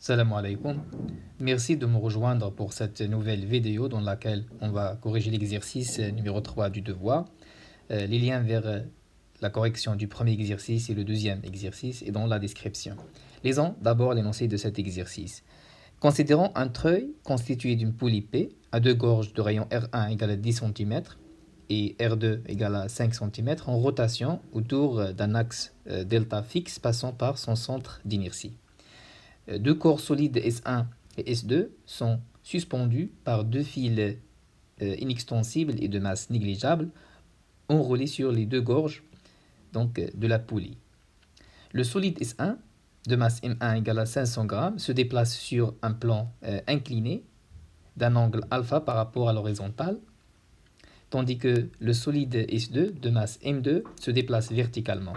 Salam alaikum. Merci de me rejoindre pour cette nouvelle vidéo dans laquelle on va corriger l'exercice numéro 3 du devoir. Les liens vers la correction du premier exercice et le deuxième exercice est dans la description. Lisons d'abord l'énoncé de cet exercice. Considérons un treuil constitué d'une poulie P à deux gorges de rayon R1 égale à 10 cm et R2 égale à 5 cm en rotation autour d'un axe delta fixe passant par son centre d'inertie. Deux corps solides S1 et S2 sont suspendus par deux fils inextensibles et de masse négligeable enroulés sur les deux gorges de la poulie. Le solide S1 de masse M1 égale à 500 g se déplace sur un plan incliné d'un angle alpha par rapport à l'horizontale, tandis que le solide S2 de masse M2 se déplace verticalement.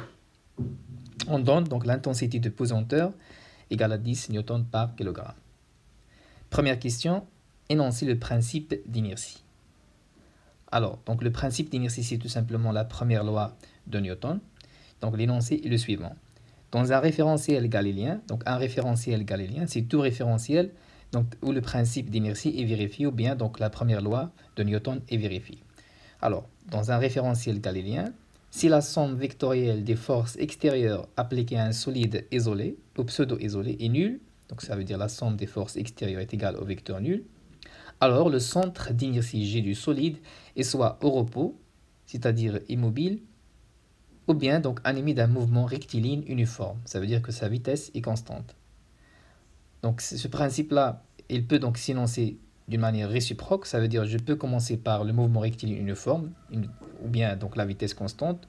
On donne donc l'intensité de pesanteur égale à 10 N par kg. Première question, énoncer le principe d'inertie. Alors, donc le principe d'inertie, c'est tout simplement la première loi de Newton. Donc l'énoncé est le suivant. Dans un référentiel galiléen, donc un référentiel galiléen, c'est tout référentiel donc, où le principe d'inertie est vérifié ou bien donc la première loi de Newton est vérifiée. Alors, dans un référentiel galiléen, si la somme vectorielle des forces extérieures appliquées à un solide isolé ou pseudo-isolé est nulle, donc ça veut dire la somme des forces extérieures est égale au vecteur nul, alors le centre d'inertie G du solide est soit au repos, c'est-à-dire immobile, ou bien donc animé d'un mouvement rectiligne uniforme, ça veut dire que sa vitesse est constante. Donc ce principe-là, il peut donc s'énoncer d'une manière réciproque, ça veut dire je peux commencer par le mouvement rectiligne uniforme, ou bien donc la vitesse constante.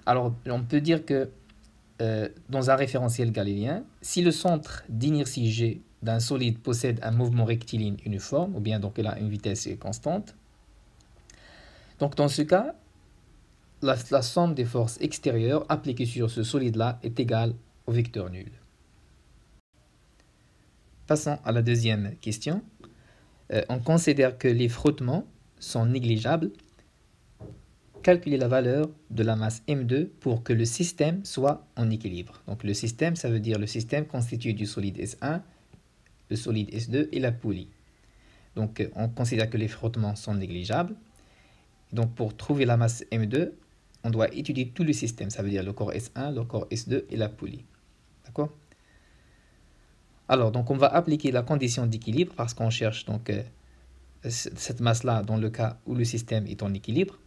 Alors on peut dire que dans un référentiel galiléen, si le centre d'inertie G d'un solide possède un mouvement rectiligne uniforme, ou bien donc il a une vitesse constante, donc dans ce cas, la somme des forces extérieures appliquées sur ce solide-là est égale au vecteur nul. Passons à la deuxième question. On considère que les frottements sont négligeables. Calculer la valeur de la masse M2 pour que le système soit en équilibre. Donc le système, ça veut dire le système constitué du solide S1, le solide S2 et la poulie. Donc on considère que les frottements sont négligeables. Donc pour trouver la masse M2, on doit étudier tout le système, ça veut dire le corps S1, le corps S2 et la poulie. D'accord? Alors, donc on va appliquer la condition d'équilibre parce qu'on cherche donc cette masse-là dans le cas où le système est en équilibre.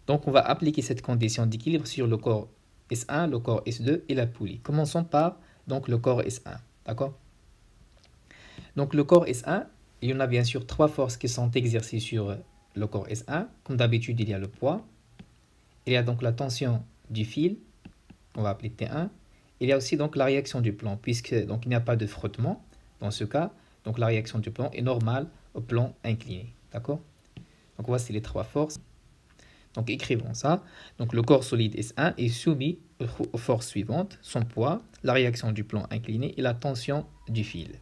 Donc on va appliquer cette condition d'équilibre sur le corps S1, le corps S2 et la poulie. Commençons par donc, le corps S1. D'accord? Donc le corps S1, il y en a bien sûr trois forces qui sont exercées sur le corps S1. Comme d'habitude, il y a le poids. Il y a donc la tension du fil, on va appeler T1. Il y a aussi donc la réaction du plan, puisque donc, il n'y a pas de frottement. Dans ce cas, donc, la réaction du plan est normale au plan incliné. D'accord? Donc voici les trois forces. Donc écrivons ça. Donc le corps solide S1 est soumis aux forces suivantes, son poids, la réaction du plan incliné et la tension du fil.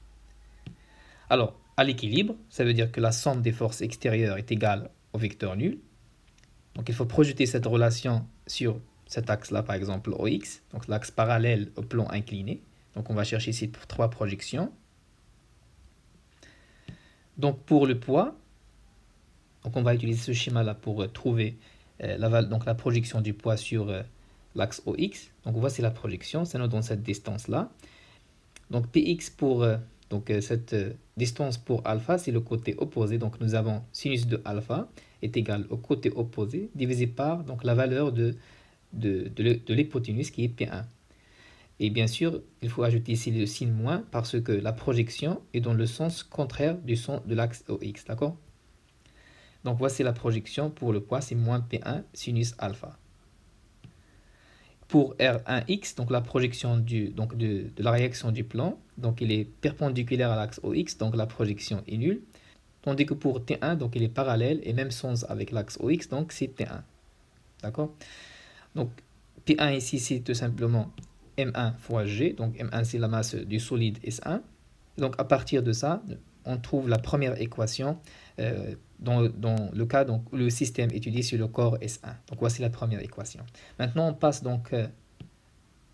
Alors, à l'équilibre, ça veut dire que la somme des forces extérieures est égale au vecteur nul. Donc il faut projeter cette relation sur cet axe-là, par exemple OX, donc l'axe parallèle au plan incliné. Donc on va chercher ici trois projections. Donc pour le poids, donc on va utiliser ce schéma-là pour trouver la projection du poids sur l'axe OX. Donc voici la projection, c'est dans cette distance-là. Donc Px pour cette distance pour alpha, c'est le côté opposé. Donc nous avons sinus de alpha est égal au côté opposé divisé par donc, la valeur de l'hypoténuse qui est P1. Et bien sûr, il faut ajouter ici le signe moins parce que la projection est dans le sens contraire de l'axe OX. D'accord? Donc voici la projection pour le poids, c'est moins P1 sinus alpha. Pour R1x, donc la projection de la réaction du plan, donc il est perpendiculaire à l'axe OX, donc la projection est nulle. Tandis que pour T1, donc il est parallèle et même sens avec l'axe OX, donc c'est T1. D'accord? Donc P1 ici, c'est tout simplement M1 fois G, donc M1 c'est la masse du solide S1. Donc à partir de ça, on trouve la première équation dans le cas où le système étudié sur le corps S1. Donc voici la première équation. Maintenant on passe donc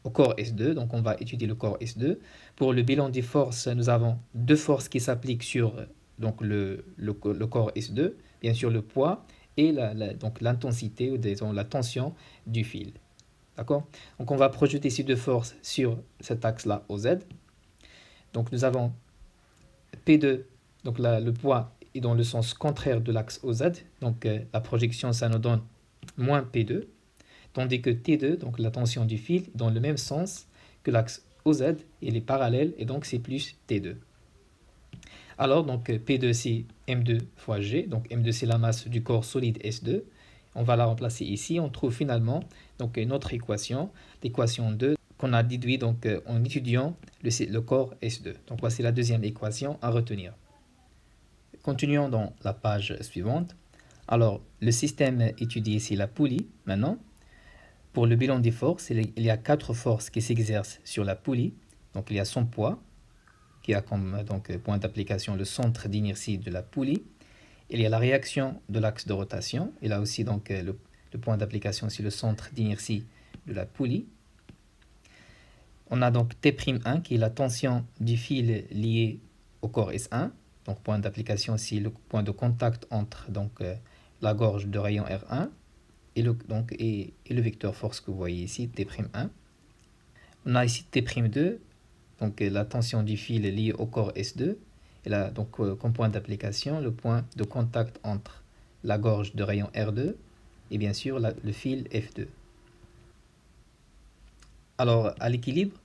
au corps S2. Donc on va étudier le corps S2. Pour le bilan des forces, nous avons deux forces qui s'appliquent sur donc le corps S2. Bien sûr le poids et donc l'intensité ou disons la tension du fil. D'accord? Donc on va projeter ces deux forces sur cet axe-là OZ. Donc nous avons P2, donc le poids est dans le sens contraire de l'axe OZ. Donc la projection, ça nous donne moins P2. Tandis que T2, donc la tension du fil, est dans le même sens que l'axe OZ, il est parallèle et donc c'est plus T2. Alors donc P2 c'est M2 fois G, donc M2 c'est la masse du corps solide S2. On va la remplacer ici, on trouve finalement donc notre équation, l'équation 2 qu'on a déduit donc en étudiant le corps S2. Donc voici la deuxième équation à retenir. Continuons dans la page suivante. Alors le système étudié ici, la poulie maintenant. Pour le bilan des forces, il y a 4 forces qui s'exercent sur la poulie. Donc il y a son poids, qui a comme donc, point d'application le centre d'inertie de la poulie. Il y a la réaction de l'axe de rotation. Il a aussi donc le point d'application, c'est le centre d'inertie de la poulie. On a donc T'1 qui est la tension du fil lié au corps S1. Donc point d'application, c'est le point de contact entre donc, la gorge de rayon R1 et le vecteur force que vous voyez ici, T'1. On a ici T'2, donc la tension du fil lié au corps S2. Et là, donc, comme point d'application, le point de contact entre la gorge de rayon R2 et bien sûr le fil F2. Alors, à l'équilibre,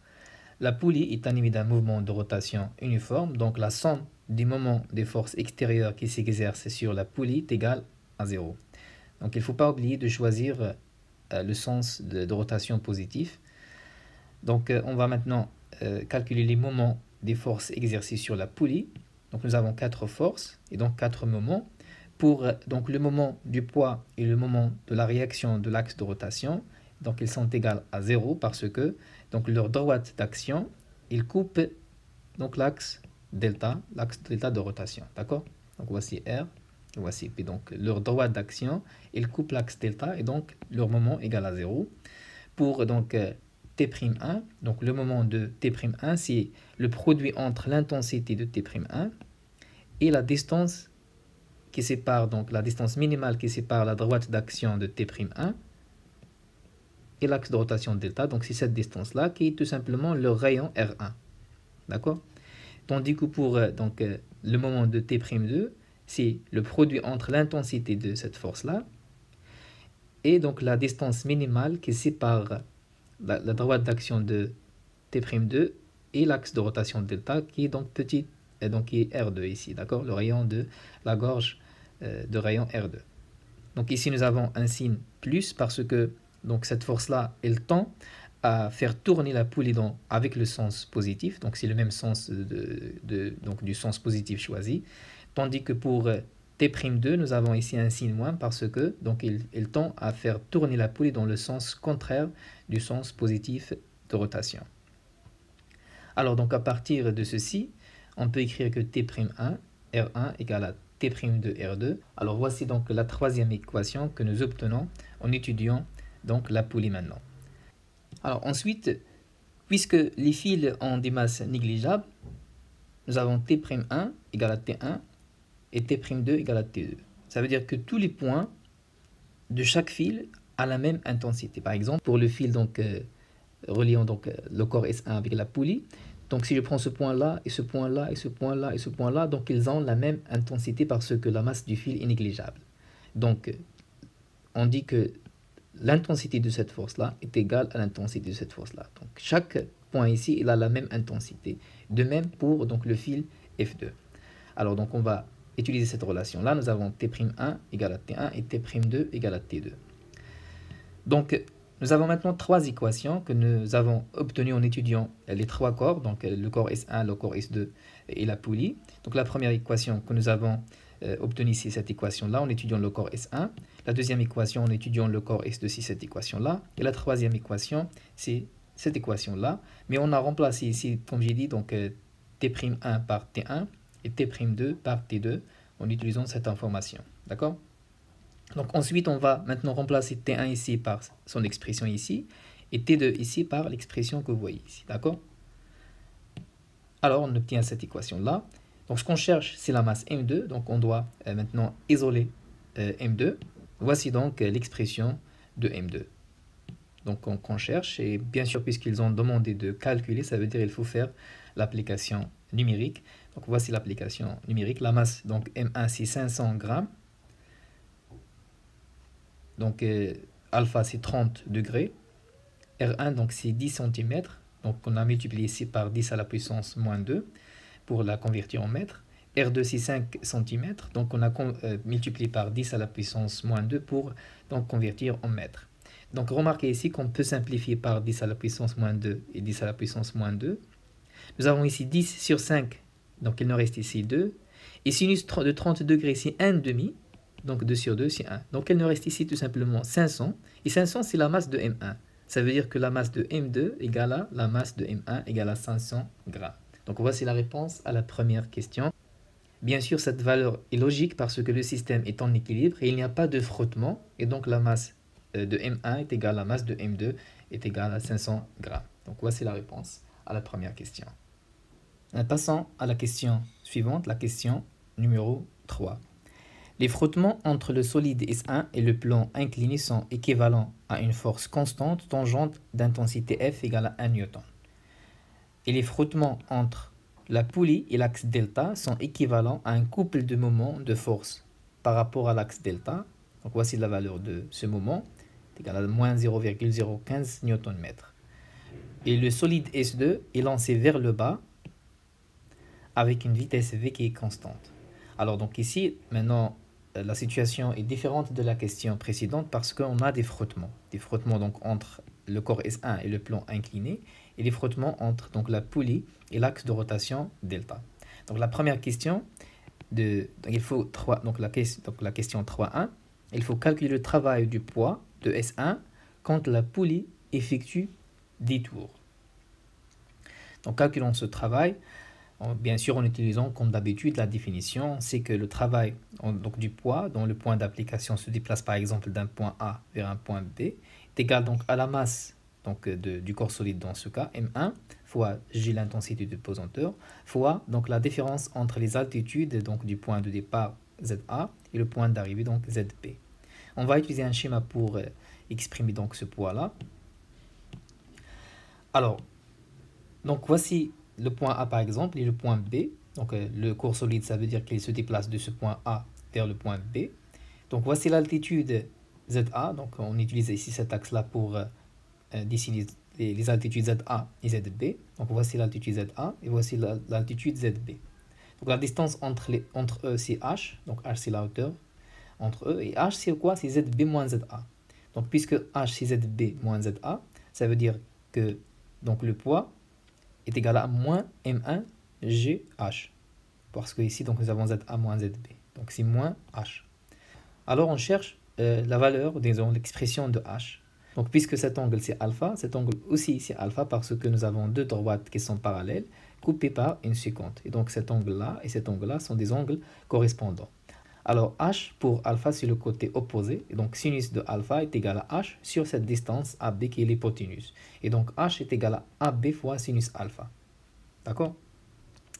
la poulie est animée d'un mouvement de rotation uniforme, donc la somme des moments des forces extérieures qui s'exercent sur la poulie est égale à 0. Donc il ne faut pas oublier de choisir le sens de rotation positif. Donc on va maintenant calculer les moments des forces exercées sur la poulie. Donc nous avons 4 forces et donc 4 moments. Pour donc, le moment du poids et le moment de la réaction de l'axe de rotation, donc ils sont égaux à 0 parce que donc, leur droite d'action, ils coupent donc l'axe delta de rotation. D'accord? Donc voici R, voici P. Donc leur droite d'action, ils coupent l'axe delta et donc leur moment égal à 0. Pour donc T'1, donc le moment de T'1, c'est le produit entre l'intensité de T'1 et la distance qui sépare, donc la distance minimale qui sépare la droite d'action de T'1 et l'axe de rotation delta. Donc c'est cette distance-là qui est tout simplement le rayon R1. D'accord? Tandis que pour le moment de T'2, c'est le produit entre l'intensité de cette force-là et donc la distance minimale qui sépare la droite d'action de T'2 et l'axe de rotation delta qui est donc petit, et donc qui est R2 ici, d'accord? Le rayon de la gorge de rayon R2. Donc ici nous avons un signe plus parce que donc cette force-là, elle tend à faire tourner la poulie avec le sens positif, donc c'est le même sens donc du sens positif choisi, tandis que pour T'2, nous avons ici un signe moins parce que donc il tend à faire tourner la poulie dans le sens contraire du sens positif de rotation. Alors donc à partir de ceci, on peut écrire que T'1 R1 égale à T'2 R2. Alors voici donc la troisième équation que nous obtenons en étudiant donc la poulie maintenant. Alors ensuite, puisque les fils ont des masses négligeables, nous avons T'1 égale à T1 et T'2 égale à T2. Ça veut dire que tous les points de chaque fil a la même intensité. Par exemple, pour le fil donc, reliant donc, le corps S1 avec la poulie, donc si je prends ce point-là, et ce point-là, et ce point-là, et ce point-là, donc ils ont la même intensité parce que la masse du fil est négligeable. Donc on dit que l'intensité de cette force-là est égale à l'intensité de cette force-là. Donc chaque point ici, il a la même intensité. De même pour donc, le fil F2. Alors donc on va utiliser cette relation-là. Nous avons T'1 égale à T1 et T'2 égale à T2. Donc nous avons maintenant 3 équations que nous avons obtenues en étudiant les 3 corps, donc le corps S1, le corps S2 et la poulie. Donc la première équation que nous avons obtenue ici, cette équation-là, en étudiant le corps S1. La deuxième équation en étudiant le corps S2, c'est cette équation-là. Et la troisième équation, c'est cette équation-là. Mais on a remplacé ici, comme j'ai dit, donc T'1 par T1 et T'2 par T2 en utilisant cette information. D'accord? Donc ensuite, on va maintenant remplacer T1 ici par son expression ici. et T2 ici par l'expression que vous voyez ici, d'accord? Alors, on obtient cette équation-là. Donc, ce qu'on cherche, c'est la masse M2. Donc, on doit maintenant isoler M2. Voici donc l'expression de M2. Donc, on cherche. Et bien sûr, puisqu'ils ont demandé de calculer, ça veut dire qu'il faut faire l'application numérique. Donc, voici l'application numérique. La masse, donc M1, c'est 500 grammes. Donc, alpha, c'est 30 degrés. R1, donc, c'est 10 cm. Donc, on a multiplié ici par 10 à la puissance moins 2 pour la convertir en mètres. R2, c'est 5 cm. Donc, on a multiplié par 10 à la puissance moins 2 pour donc, convertir en mètres. Donc, remarquez ici qu'on peut simplifier par 10 à la puissance moins 2 et 10 à la puissance moins 2. Nous avons ici 10 sur 5. Donc, il nous reste ici 2. Et sinus de 30 degrés, c'est 1,5. Donc, 2 sur 2, c'est 1. Donc, il nous reste ici tout simplement 500. Et 500, c'est la masse de M1. Ça veut dire que la masse de M2 égale à la masse de M1 égale à 500 grammes. Donc voici la réponse à la première question. Bien sûr, cette valeur est logique parce que le système est en équilibre et il n'y a pas de frottement. Et donc la masse de M1 est égale à la masse de M2 est égale à 500 grammes. Donc voici la réponse à la première question. Passons à la question suivante, la question numéro 3. Les frottements entre le solide S1 et le plan incliné sont équivalents à une force constante tangente d'intensité F égale à 1 Newton. Et les frottements entre la poulie et l'axe delta sont équivalents à un couple de moments de force par rapport à l'axe delta. Donc voici la valeur de ce moment, c'est égal à moins 0,015 Nm. Et le solide S2 est lancé vers le bas avec une vitesse V qui est constante. Alors donc ici, maintenant, la situation est différente de la question précédente parce qu'on a des frottements. Des frottements donc entre le corps S1 et le plan incliné et des frottements entre donc, la poulie et l'axe de rotation delta. Donc la première question, il faut la question 3.1, il faut calculer le travail du poids de S1 quand la poulie effectue 10 tours. Donc calculons ce travail. Bien sûr, en utilisant comme d'habitude la définition, c'est que le travail donc, du poids, dont le point d'application se déplace par exemple d'un point A vers un point B, est égal donc à la masse donc, du corps solide dans ce cas, M1, fois G l'intensité du pesanteur, fois donc, la différence entre les altitudes donc, du point de départ ZA et le point d'arrivée donc ZB. On va utiliser un schéma pour exprimer donc, ce poids-là. Alors, donc voici le point A par exemple et le point B. Donc le corps solide, ça veut dire qu'il se déplace de ce point A vers le point B. Donc voici l'altitude ZA. Donc on utilise ici cet axe-là pour dessiner les altitudes ZA et ZB. Donc voici l'altitude ZA et voici l'altitude ZB. Donc la distance entre eux c'est H. Donc H c'est la hauteur entre eux. Et H c'est quoi? C'est ZB moins ZA. Donc puisque H c'est ZB moins ZA, ça veut dire que donc, le poids est égal à moins M1 GH. Parce que ici, donc, nous avons ZA moins ZB. Donc, c'est moins H. Alors, on cherche la valeur, disons, l'expression de H. Donc, puisque cet angle, c'est alpha, cet angle aussi, c'est alpha parce que nous avons deux droites qui sont parallèles, coupées par une séquente. Et donc, cet angle-là et cet angle-là sont des angles correspondants. Alors, H pour alpha, c'est le côté opposé. Et donc, sinus de alpha est égal à H sur cette distance AB qui est l'hypoténuse. Et donc, H est égal à AB fois sinus alpha. D'accord?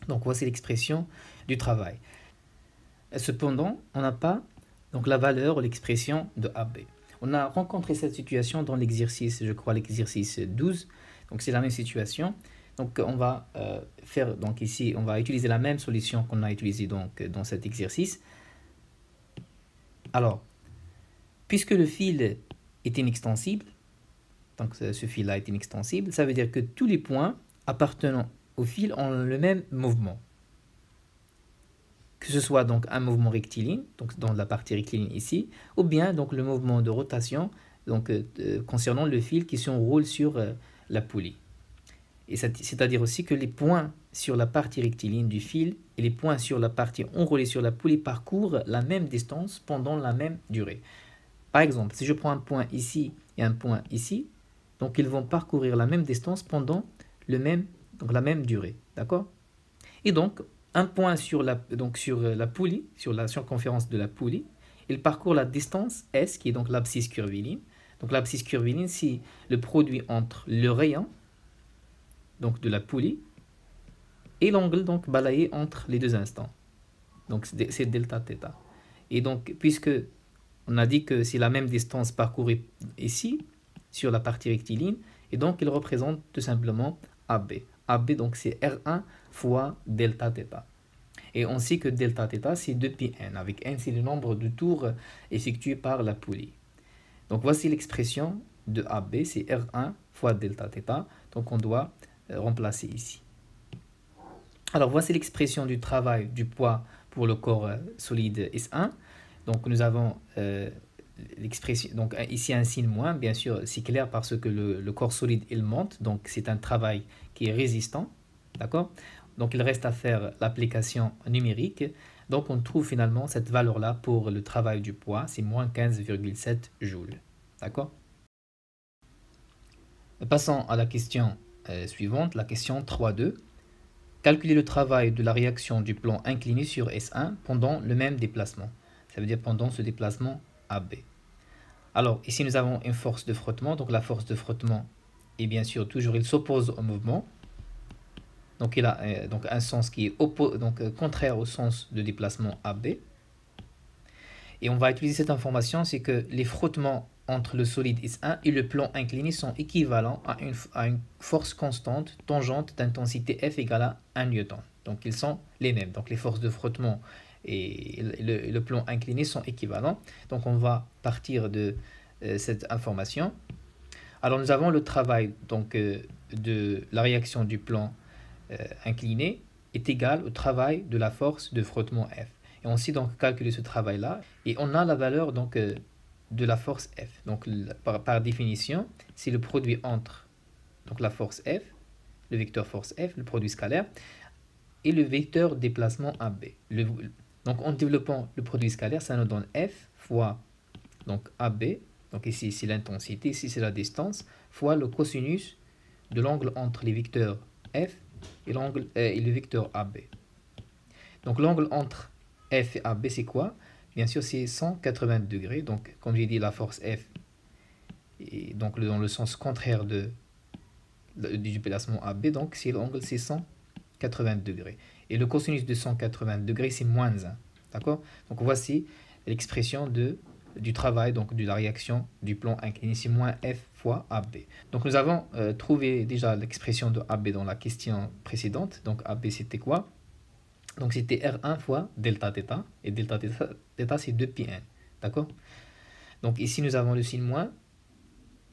Donc, voici l'expression du travail. Cependant, on n'a pas donc, la valeur ou l'expression de AB. On a rencontré cette situation dans l'exercice, je crois, l'exercice 12. Donc, c'est la même situation. Donc, on va faire, donc ici, on va utiliser la même solution qu'on a utilisée donc, dans cet exercice. Alors, puisque le fil est inextensible, donc ce fil-là est inextensible, ça veut dire que tous les points appartenant au fil ont le même mouvement. Que ce soit donc un mouvement rectiligne, donc dans la partie rectiligne ici, ou bien donc le mouvement de rotation donc, concernant le fil qui s'enroule sur la poulie. Et c'est-à-dire aussi que les points sur la partie rectiligne du fil et les points sur la partie enroulée sur la poulie parcourent la même distance pendant la même durée. Par exemple, si je prends un point ici et un point ici, donc ils vont parcourir la même distance pendant la même durée. D'accord? Et donc, un point sur la poulie, sur la circonférence de la poulie, il parcourt la distance S, qui est donc l'abscisse curviligne, Donc l'abscisse curviline, c'est le produit entre le rayon donc de la poulie et l'angle donc balayé entre les deux instants. Donc c'est delta θ. Et donc puisque on a dit que c'est la même distance parcourue ici sur la partie rectiligne, et donc il représente tout simplement AB. AB donc c'est R1 fois delta θ. Et on sait que delta θ c'est 2πn, avec n c'est le nombre de tours effectués par la poulie. Donc voici l'expression de AB, c'est R1 fois delta θ, donc on doit remplacer ici. Alors voici l'expression du travail du poids pour le corps solide S1. Donc nous avons l'expression, donc ici un signe moins, bien sûr c'est clair parce que le corps solide il monte, donc c'est un travail qui est résistant, d'accord? Donc il reste à faire l'application numérique, donc on trouve finalement cette valeur là pour le travail du poids, c'est moins 15,7 joules, d'accord? Passons à la question suivante, la question 3.2. Calculer le travail de la réaction du plan incliné sur S1 pendant le même déplacement. Ça veut dire pendant ce déplacement AB. Alors, ici, nous avons une force de frottement. Donc, la force de frottement est bien sûr toujours, il s'oppose au mouvement. Donc, il a donc un sens qui est contraire au sens de déplacement AB. Et on va utiliser cette information, c'est que les frottements entre le solide S1 et le plan incliné sont équivalents à une force constante tangente d'intensité F égale à 1 newton. Donc ils sont les mêmes. Donc les forces de frottement et le plan incliné sont équivalents. Donc on va partir de cette information. Alors nous avons le travail donc, de la réaction du plan incliné est égal au travail de la force de frottement F. Et on sait donc calculer ce travail-là. Et on a la valeur donc, de la force F. Donc par définition, c'est le produit entre donc, la force F, le vecteur force F, le produit scalaire, et le vecteur déplacement AB. Donc en développant le produit scalaire, ça nous donne F fois donc, AB, donc ici c'est l'intensité, ici c'est la distance, fois le cosinus de l'angle entre les vecteurs F et le vecteur AB. Donc l'angle entre F et AB c'est quoi? Bien sûr, c'est 180 degrés. Donc, comme j'ai dit, la force F est donc dans le sens contraire du déplacement AB. Donc, c'est l'angle, c'est 180 degrés. Et le cosinus de 180 degrés, c'est moins 1. D'accord? Donc, voici l'expression du travail, donc de la réaction du plan incliné. C'est moins F fois AB. Donc, nous avons trouvé déjà l'expression de AB dans la question précédente. Donc, AB, c'était quoi? Donc c'était R1 fois delta θ, et delta θ c'est 2πn, d'accord? Donc ici nous avons le signe moins,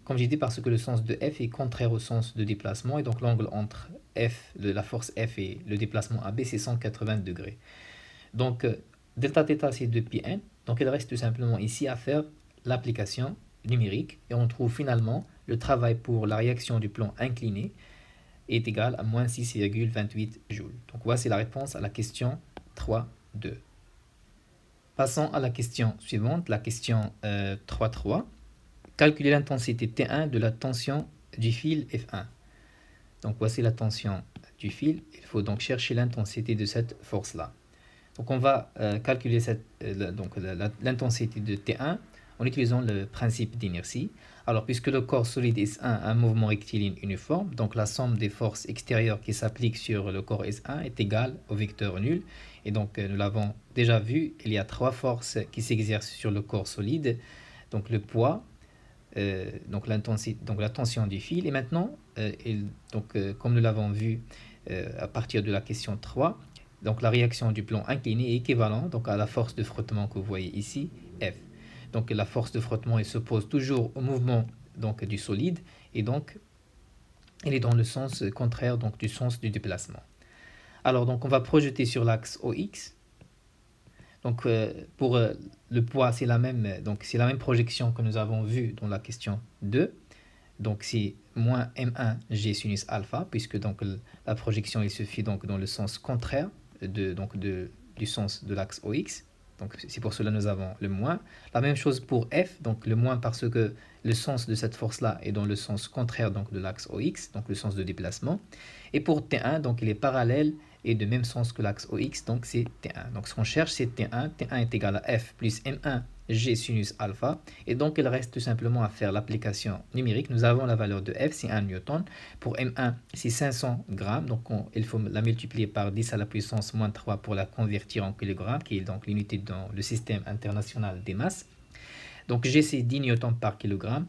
comme j'ai dit, parce que le sens de F est contraire au sens de déplacement, et donc l'angle entre F, de la force F et le déplacement AB c'est 180 degrés. Donc delta θ c'est 2πn, donc il reste tout simplement ici à faire l'application numérique, et on trouve finalement le travail pour la réaction du plan incliné est égal à moins 6,28 joules. Donc voici la réponse à la question 3.2. Passons à la question suivante, la question 3.3. Calculer l'intensité T1 de la tension du fil F1. Donc voici la tension du fil. Il faut donc chercher l'intensité de cette force-là. Donc on va calculer l'intensité de T1 en utilisant le principe d'inertie. Alors, puisque le corps solide S1 a un mouvement rectiligne uniforme, donc la somme des forces extérieures qui s'appliquent sur le corps S1 est égale au vecteur nul. Et donc, nous l'avons déjà vu, il y a trois forces qui s'exercent sur le corps solide. Donc, le poids, donc l'intensité, donc la tension du fil. Et maintenant, comme nous l'avons vu à partir de la question 3, donc la réaction du plan incliné est équivalente donc, à la force de frottement que vous voyez ici, F. Donc la force de frottement elle s'oppose toujours au mouvement donc, du solide et donc elle est dans le sens contraire donc, du sens du déplacement. Alors donc on va projeter sur l'axe OX. Donc pour le poids c'est la même projection que nous avons vue dans la question 2. Donc c'est moins M1 G sinus alpha puisque donc la projection il se fait donc dans le sens contraire du sens de l'axe OX. Donc c'est pour cela que nous avons le moins. La même chose pour F, donc le moins parce que le sens de cette force-là est dans le sens contraire donc, de l'axe OX, donc le sens de déplacement. Et pour T1, donc il est parallèle est de même sens que l'axe OX, donc c'est T1. Donc ce qu'on cherche, c'est T1. T1 est égal à F plus M1 G sinus alpha. Et donc il reste tout simplement à faire l'application numérique. Nous avons la valeur de F, c'est 1 newton. Pour M1, c'est 500 grammes. Donc il faut la multiplier par 10 à la puissance moins 3 pour la convertir en kilogrammes, qui est donc l'unité dans le système international des masses. Donc G, c'est 10 newtons par kilogramme.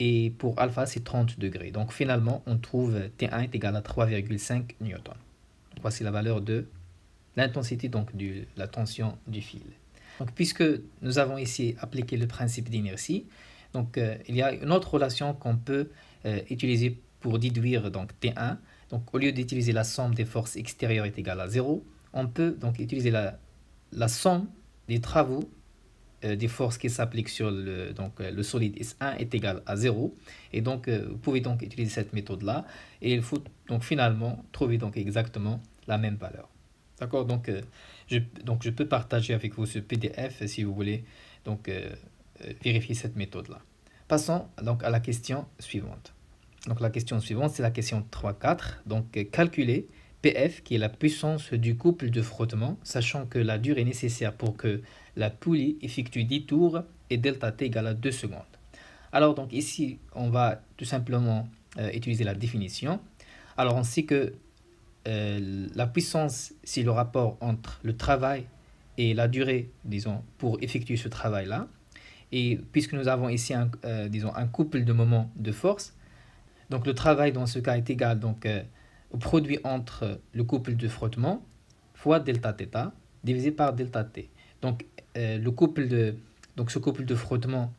Et pour alpha, c'est 30 degrés. Donc finalement, on trouve T1 est égal à 3,5 newtons. Voici la valeur de l'intensité, donc de la tension du fil. Donc, puisque nous avons ici appliqué le principe d'inertie, donc il y a une autre relation qu'on peut utiliser pour déduire donc T1. Donc au lieu d'utiliser la somme des forces extérieures est égale à 0, on peut donc utiliser la somme des travaux des forces qui s'appliquent sur le solide S1 est égal à 0. Et donc, vous pouvez donc utiliser cette méthode-là. Et il faut donc finalement trouver donc exactement la même valeur. D'accord, donc, je peux partager avec vous ce PDF si vous voulez donc, vérifier cette méthode-là. Passons donc à la question suivante. Donc, la question suivante, c'est la question 3.4. Donc, calculer PF, qui est la puissance du couple de frottement, sachant que la durée nécessaire pour que la poulie effectue 10 tours est delta T égale à 2 secondes. Alors, donc ici, on va tout simplement utiliser la définition. Alors, on sait que la puissance, c'est le rapport entre le travail et la durée, disons, pour effectuer ce travail-là. Et puisque nous avons ici disons, un couple de moments de force, donc le travail dans ce cas est égal donc, au produit entre le couple de frottement fois delta θ divisé par delta t. Donc, ce couple de frottement,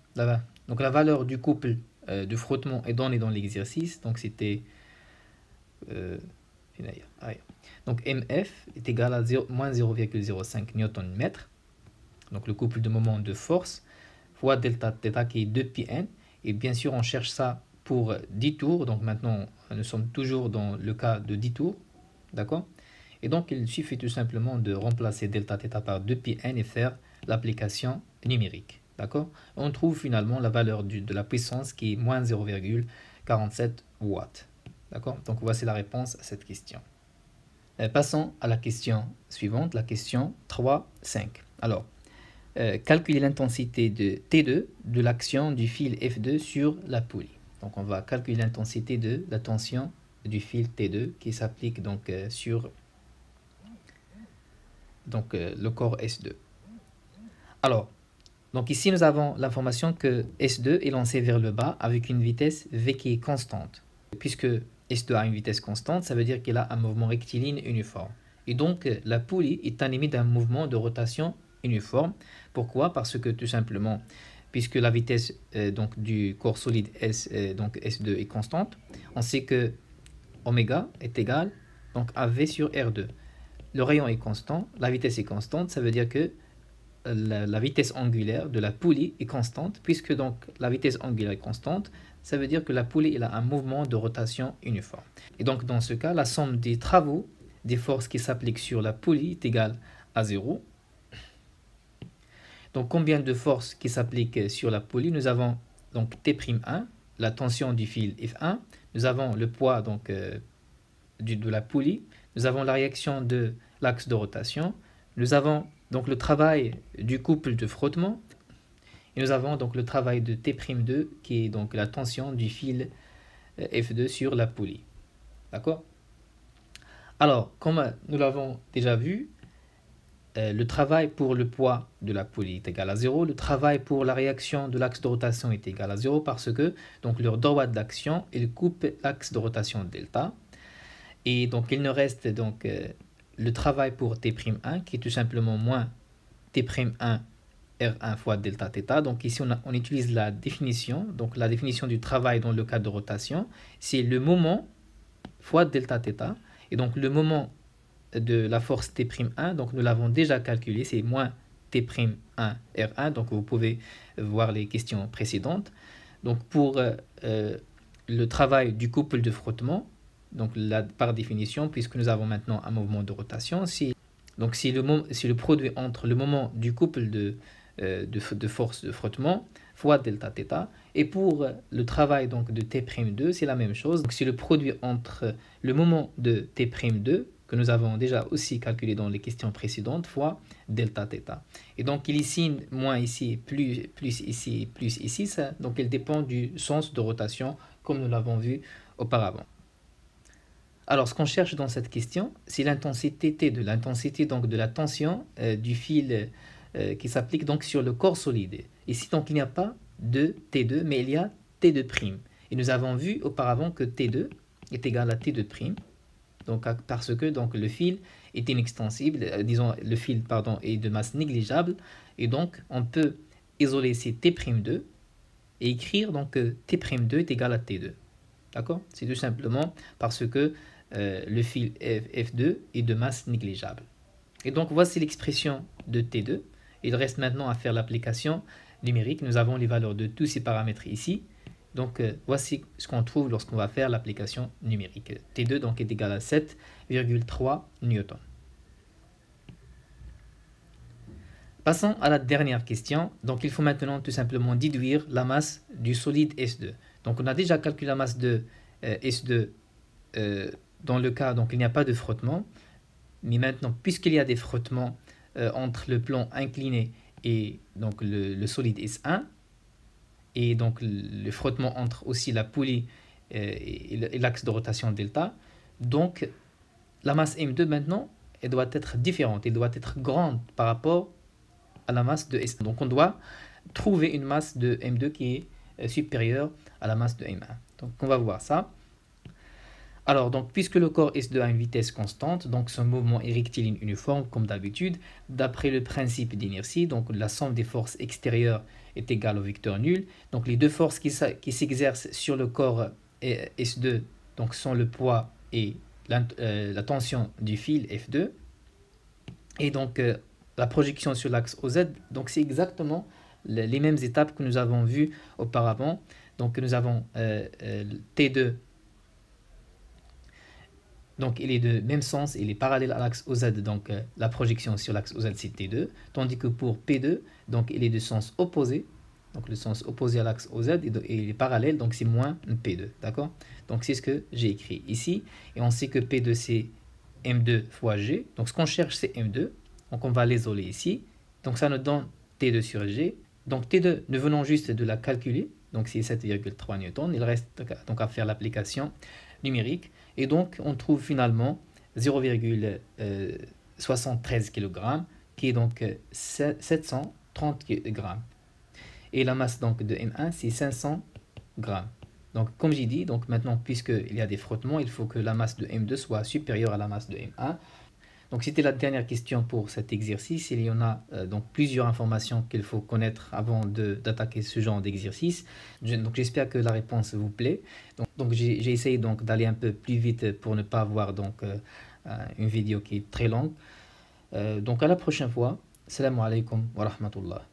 donc la valeur du couple de frottement est donnée dans l'exercice. Donc, c'était... donc, MF est égal à moins 0,05 Nm. Donc, le couple de moment de force fois delta θ qui est 2πn. Et bien sûr, on cherche ça pour 10 tours. Donc, maintenant, nous sommes toujours dans le cas de 10 tours. D'accord? Et donc, il suffit tout simplement de remplacer delta θ par 2πn et faire l'application numérique. D'accord? On trouve finalement la valeur de la puissance qui est moins 0,47 watts. D'accord? Donc, voici la réponse à cette question. Passons à la question suivante, la question 3.5. Alors, calculer l'intensité de T2 de l'action du fil F2 sur la poulie. Donc, on va calculer l'intensité de la tension du fil T2 qui s'applique donc sur le corps S2. Alors, donc ici nous avons l'information que S2 est lancé vers le bas avec une vitesse V qui est constante. Puisque S2 a une vitesse constante, ça veut dire qu'il a un mouvement rectiligne uniforme. Et donc la poulie est animée d'un mouvement de rotation uniforme. Pourquoi? Parce que tout simplement, puisque la vitesse donc, du corps solide donc S2 est constante, on sait que oméga est égal donc, à V sur R2. Le rayon est constant, la vitesse est constante, ça veut dire que la vitesse angulaire de la poulie est constante. Puisque donc la vitesse angulaire est constante, ça veut dire que la poulie elle a un mouvement de rotation uniforme. Et donc dans ce cas, la somme des travaux des forces qui s'appliquent sur la poulie est égale à 0. Donc combien de forces qui s'appliquent sur la poulie? Nous avons donc T'1, la tension du fil F1, nous avons le poids donc, de la poulie, nous avons la réaction de l'axe de rotation, nous avons donc le travail du couple de frottement, et nous avons donc le travail de T'2 qui est donc la tension du fil F2 sur la poulie. D'accord? Alors, comme nous l'avons déjà vu, le travail pour le poids de la poulie est égal à 0, le travail pour la réaction de l'axe de rotation est égal à 0 parce que donc, leur droit d'action, il coupe l'axe de rotation delta. Et donc il nous reste donc le travail pour T'1 qui est tout simplement moins T'1 R1 fois delta θ. Donc ici on utilise la définition, donc la définition du travail dans le cas de rotation, c'est le moment fois delta θ. Et donc le moment de la force T'1, donc nous l'avons déjà calculé, c'est moins T'1 R1, donc vous pouvez voir les questions précédentes. Donc pour le travail du couple de frottement, donc là, par définition, puisque nous avons maintenant un mouvement de rotation, si le produit entre le moment du couple de force de frottement fois delta θ, et pour le travail donc, de T'2, c'est la même chose. Donc c'est le produit entre le moment de T'2 que nous avons déjà aussi calculé dans les questions précédentes, fois delta θ. Et donc il ici, moins ici, plus ici, ça, donc il dépend du sens de rotation, comme nous l'avons vu auparavant. Alors, ce qu'on cherche dans cette question, c'est l'intensité T2, l'intensité donc de la tension du fil qui s'applique donc sur le corps solide. Ici, donc, il n'y a pas de T2, mais il y a T2'. Et nous avons vu auparavant que T2 est égal à T2', donc, parce que donc, le fil est inextensible, disons, le fil pardon, est de masse négligeable, et donc, on peut isoler ces T'2 et écrire donc que T'2 est égal à T2. D'accord? C'est tout simplement parce que le fil F2 est de masse négligeable. Et donc, voici l'expression de T2. Il reste maintenant à faire l'application numérique. Nous avons les valeurs de tous ces paramètres ici. Donc, voici ce qu'on trouve lorsqu'on va faire l'application numérique. T2 donc, est égal à 7,3 newtons. Passons à la dernière question. Donc, il faut maintenant tout simplement déduire la masse du solide S2. Donc, on a déjà calculé la masse de S2 dans le cas, donc il n'y a pas de frottement. Mais maintenant, puisqu'il y a des frottements entre le plan incliné et donc le solide S1, et donc le frottement entre aussi la poulie et l'axe de rotation delta, donc la masse M2 maintenant, elle doit être différente, elle doit être grande par rapport à la masse de S1. Donc on doit trouver une masse de M2 qui est supérieure à la masse de M1. Donc on va voir ça. Alors, donc, puisque le corps S2 a une vitesse constante, donc son mouvement est rectiligne uniforme comme d'habitude, d'après le principe d'inertie, donc la somme des forces extérieures est égale au vecteur nul. Donc les deux forces qui s'exercent sur le corps S2 donc, sont le poids et la tension du fil F2. Et donc la projection sur l'axe OZ, donc c'est exactement les mêmes étapes que nous avons vues auparavant. Donc nous avons T2. Donc, il est de même sens, il est parallèle à l'axe OZ, donc la projection sur l'axe OZ, c'est T2. Tandis que pour P2, donc il est de sens opposé, donc le sens opposé à l'axe OZ, et il est parallèle, donc c'est moins P2, d'accord? Donc, c'est ce que j'ai écrit ici. Et on sait que P2, c'est M2 fois G. Donc, ce qu'on cherche, c'est M2. Donc, on va l'isoler ici. Donc, ça nous donne T2 sur G. Donc, T2, nous venons juste de la calculer. Donc, c'est 7,3 newtons. Il reste donc à faire l'application numérique. Et donc, on trouve finalement 0,73 kg, qui est donc 730 g. Et la masse donc, de M1, c'est 500 g. Donc, comme j'ai dit, donc maintenant, puisqu'il y a des frottements, il faut que la masse de M2 soit supérieure à la masse de M1. Donc, c'était la dernière question pour cet exercice. Il y en a donc plusieurs informations qu'il faut connaître avant d'attaquer ce genre d'exercice. Donc, j'espère que la réponse vous plaît. Donc j'ai essayé donc d'aller un peu plus vite pour ne pas avoir donc une vidéo qui est très longue. Donc, à la prochaine fois. Salam alaikum wa rahmatullah.